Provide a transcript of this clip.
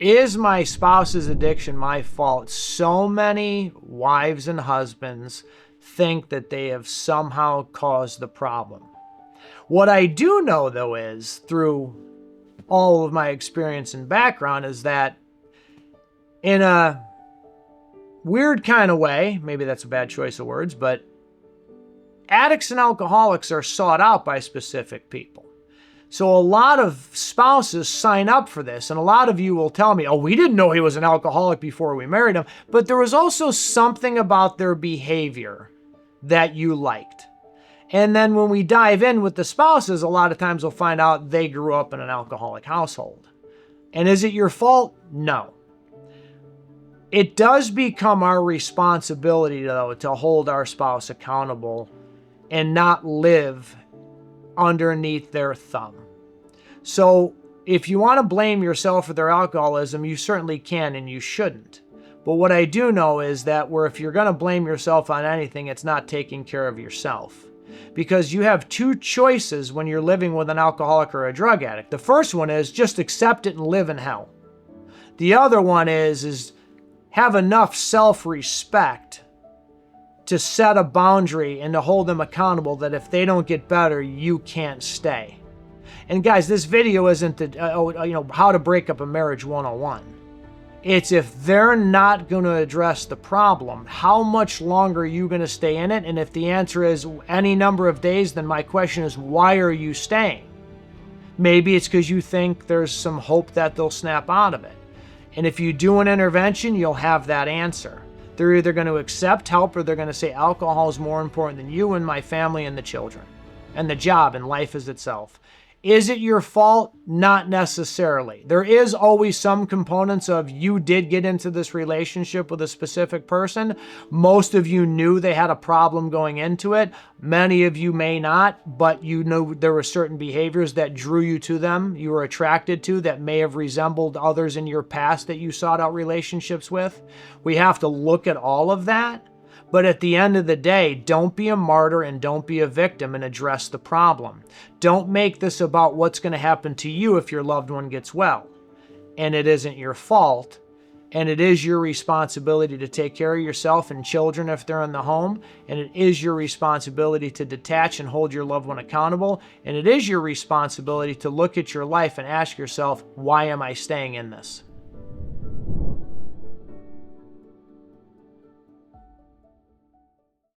Is my spouse's addiction my fault? So many wives and husbands think that they have somehow caused the problem. What I do know, though, is through all of my experience and background, is that in a weird kind of way, maybe that's a bad choice of words, but addicts and alcoholics are sought out by specific people. So a lot of spouses sign up for this, and a lot of you will tell me, oh, we didn't know he was an alcoholic before we married him, but there was also something about their behavior that you liked. And then when we dive in with the spouses, a lot of times we'll find out they grew up in an alcoholic household. And is it your fault? No. It does become our responsibility, though, to hold our spouse accountable and not live underneath their thumb. So if you want to blame yourself for their alcoholism, you certainly can and you shouldn't. But what I do know is that if you're going to blame yourself on anything, it's not taking care of yourself. Because you have two choices when you're living with an alcoholic or a drug addict. The first one is just accept it and live in hell. The other one is have enough self-respect to set a boundary and to hold them accountable that if they don't get better, you can't stay. And guys, this video isn't how to break up a marriage 101. It's if they're not going to address the problem, how much longer are you going to stay in it? And if the answer is any number of days, then my question is, why are you staying? Maybe it's because you think there's some hope that they'll snap out of it. And if you do an intervention, you'll have that answer. They're either going to accept help or they're going to say alcohol is more important than you and my family and the children and the job and life as itself. Is it your fault? Not necessarily. There is always some components of you did get into this relationship with a specific person. Most of you knew they had a problem going into it. Many of you may not, but you know there were certain behaviors that drew you to them, you were attracted to, that may have resembled others in your past that you sought out relationships with. We have to look at all of that. But at the end of the day, don't be a martyr and don't be a victim and address the problem. Don't make this about what's going to happen to you if your loved one gets well. And it isn't your fault. And it is your responsibility to take care of yourself and children if they're in the home. And it is your responsibility to detach and hold your loved one accountable. And it is your responsibility to look at your life and ask yourself, why am I staying in this?